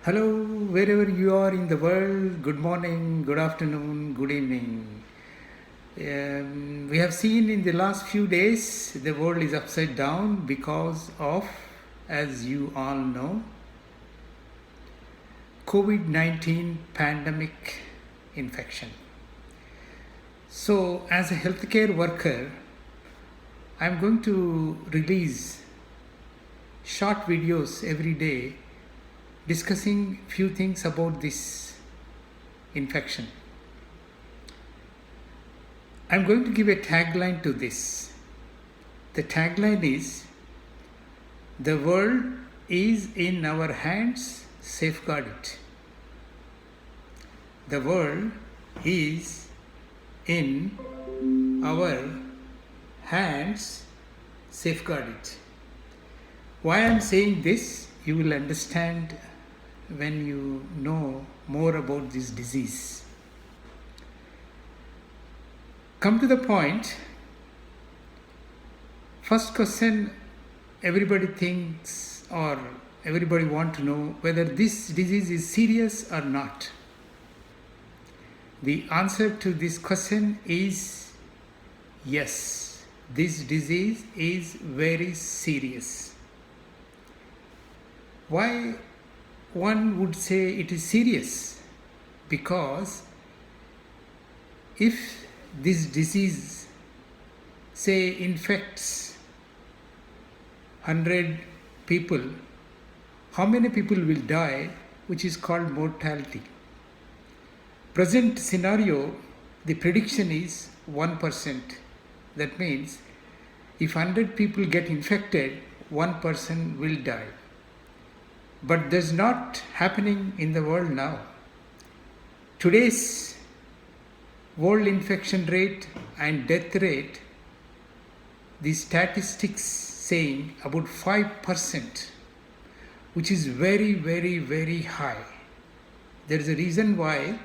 Hello, wherever you are in the world, good morning, good afternoon, good evening. We have seen in the last few days the world is upside down because of, as you all know, COVID 19 pandemic infection. So, as a healthcare worker, I'm going to release short videos every day discussing few things about this infection. I'm going to give a tagline to this. The tagline is: the world is in our hands, safeguard it. The world is in our hands, safeguard it. Why I'm saying this, you will understand when you know more about this disease. Come to the point. First question everybody thinks or everybody want to know whether this disease is serious or not. The answer to this question is yes. This disease is very serious. Why one would say it is serious? Because if this disease, say, infects 100 people, how many people will die, which is called mortality? Present scenario, the prediction is 1%. That means if 100 people get infected, 1% will die. But that's not happening in the world now. Today's world infection rate and death rate, the statistics saying about 5%, which is very, very, very high. There is a reason why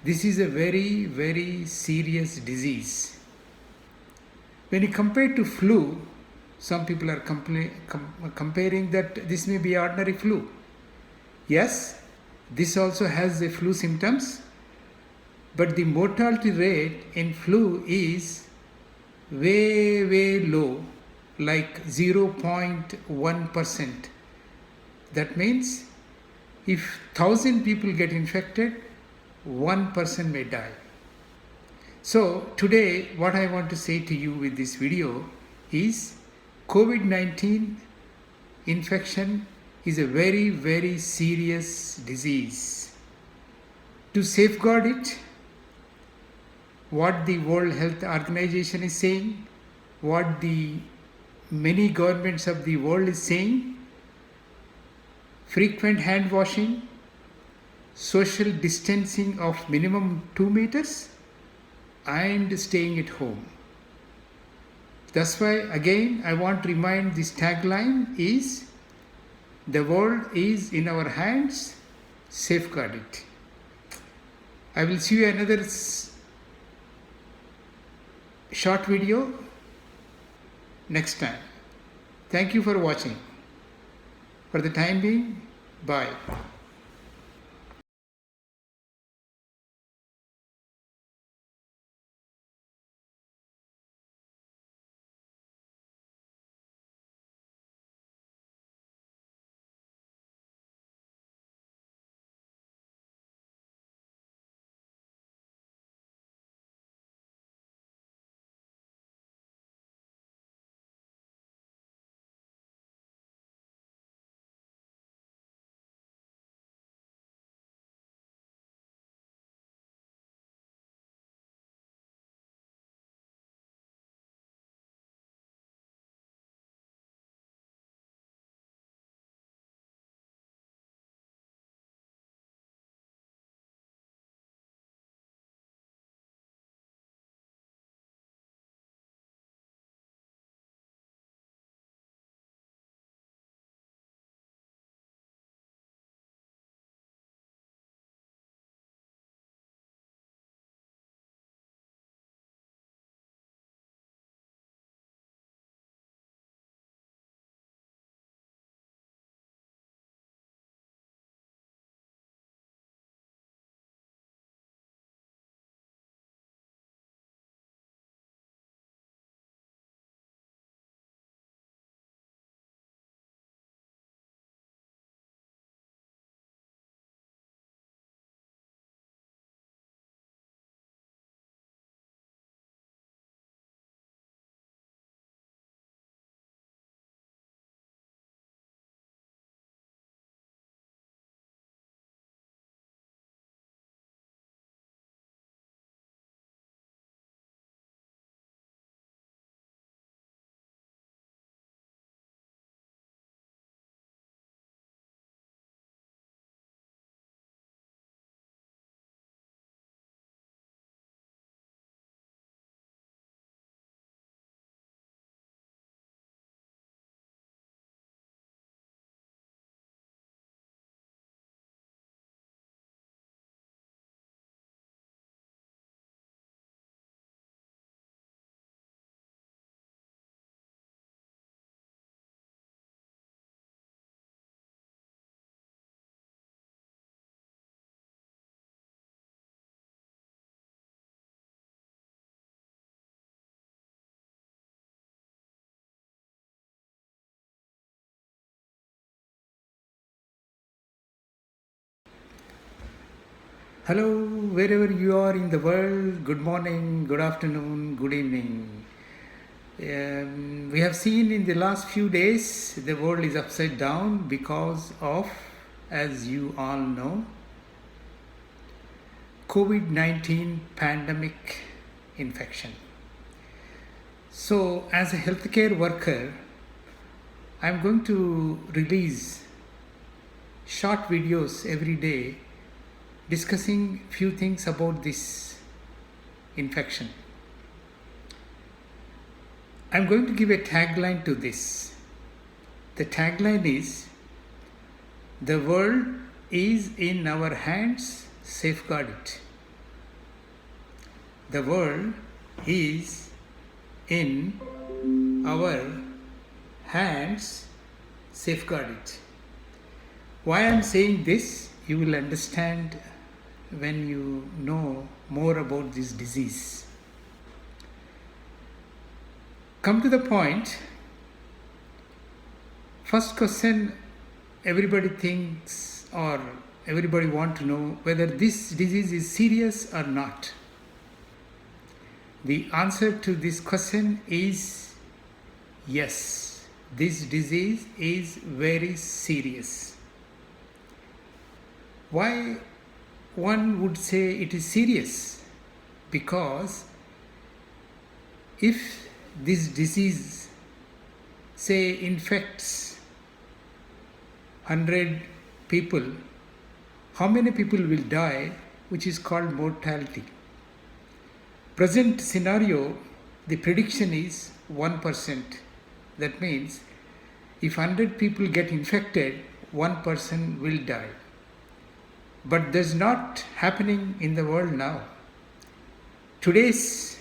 this is a very, very serious disease. When you compare to flu, some people are comparing that this may be ordinary flu. Yes, this also has the flu symptoms, but the mortality rate in flu is way, way low, like 0.1%. That means if 1,000 people get infected, 1% may die. So today what I want to say to you with this video is COVID-19 infection is a very, very serious disease. To safeguard it, what the World Health Organization is saying, what the many governments of the world is saying, frequent hand washing, social distancing of minimum 2 meters, and staying at home. That's why again I want to remind this tagline is: the world is in our hands, safeguard it. I will see you another short video next time. Thank you for watching. For the time being, bye. Hello, wherever you are in the world, good morning, good afternoon, good evening. We have seen in the last few days the world is upside down because of, as you all know, COVID-19 pandemic infection. So, as a healthcare worker, I'm going to release short videos every day discussing few things about this infection. I'm going to give a tagline to this. The tagline is, "The world is in our hands, safeguard it." The world is in our hands, safeguard it. Why I'm saying this, you will understand when you know more about this disease. Come to the point. First question everybody thinks or everybody want to know whether this disease is serious or not. The answer to this question is yes. This disease is very serious. Why one would say it is serious? Because if this disease, say, infects 100 people, how many people will die, which is called mortality? Present scenario, the prediction is 1%. That means if 100 people get infected, 1 person will die. But that's not happening in the world now. Today's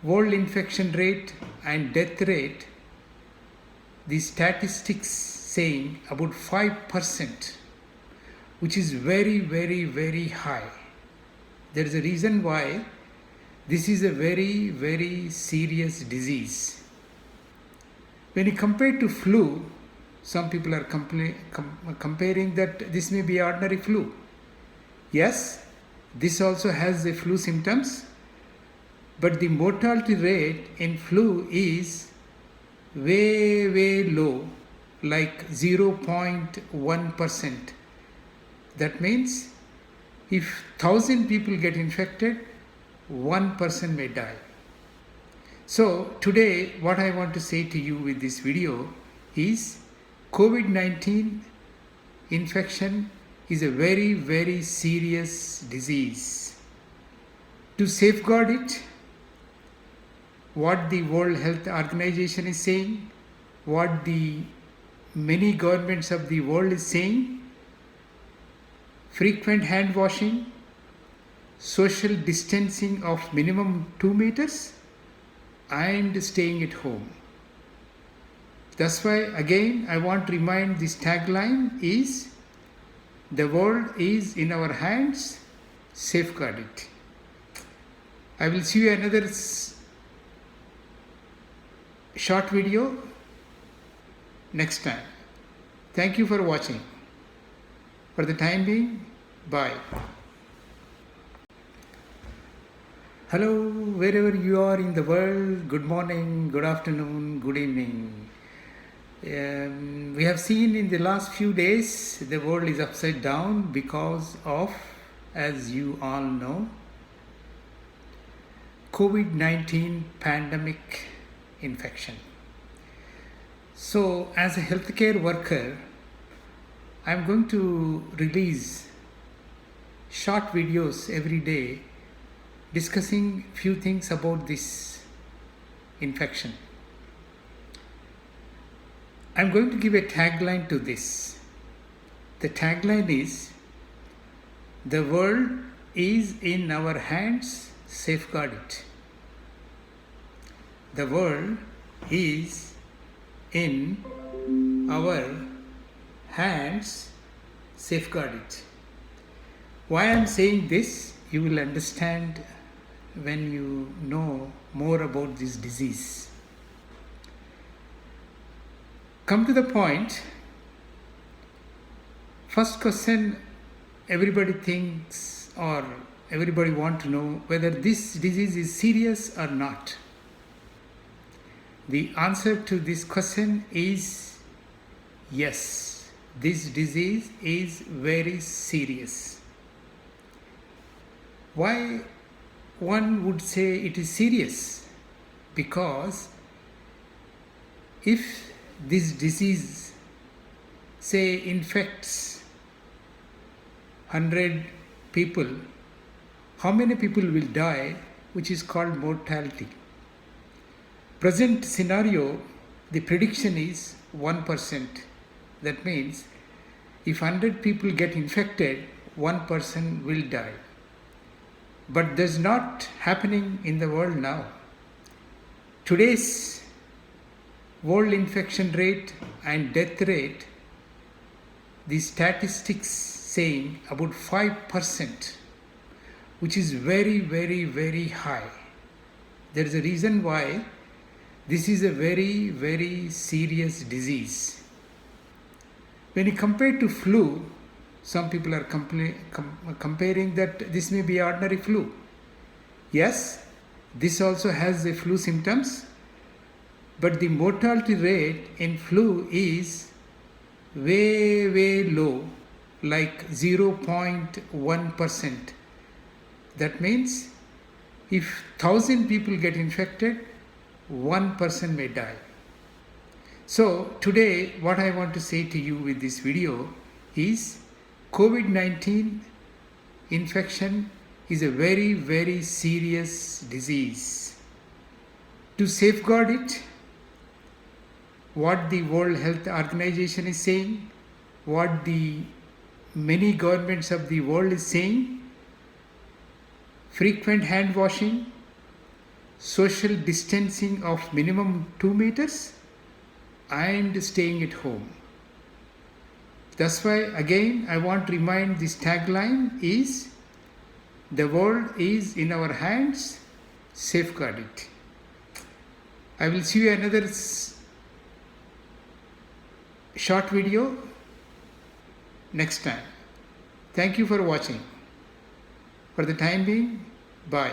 world infection rate and death rate, the statistics saying about 5%, which is very, very, very high. There is a reason why this is a very, very serious disease. When you compare to flu, some people are comparing that this may be ordinary flu. Yes, this also has the flu symptoms, but the mortality rate in flu is way, way low, like 0.1%. That means if 1,000 people get infected, 1 person may die. So today what I want to say to you with this video is COVID-19 infection is a very, very serious disease. To safeguard it, what the World Health Organization is saying, what the many governments of the world is saying, frequent hand washing, social distancing of minimum 2 meters, and staying at home. That's why again I want to remind this tagline is, the world is in our hands, safeguard it. I will see you another short video next time. Thank you for watching. For the time being, bye. Hello, wherever you are in the world, good morning, good afternoon, good evening. We have seen in the last few days the world is upside down because of, as you all know, COVID-19 pandemic infection. So, as a healthcare worker, I'm going to release short videos every day discussing few things about this infection. I'm going to give a tagline to this. The tagline is, the world is in our hands, safeguard it. The world is in our hands, safeguard it. Why I'm saying this, you will understand when you know more about this disease. Come to the point. First question everybody thinks or everybody want to know whether this disease is serious or not. The answer to this question is yes. This disease is very serious. Why one would say it is serious? Because if this disease, say, infects 100 people, how many people will die, which is called mortality? Present scenario, the prediction is 1%. That means if 100 people get infected, 1 person will die. But that's not happening in the world now. Today's world infection rate and death rate, the statistics saying about 5%, which is very, very, very high. There is a reason why this is a very, very serious disease. When you compare to flu, some people are comparing that this may be ordinary flu. Yes, this also has the flu symptoms, but the mortality rate in flu is way, way low, like 0.1%. That means if 1,000 people get infected, 1 person may die. So today what I want to say to you with this video is COVID-19 infection is a very, very serious disease. To safeguard it, what the World Health Organization is saying, what the many governments of the world is saying, frequent hand washing, social distancing of minimum 2 meters, and staying at home. That's why again I want to remind this tagline is, the world is in our hands, safeguard it. I will see you another short video next time. Thank you for watching. For the time being, bye.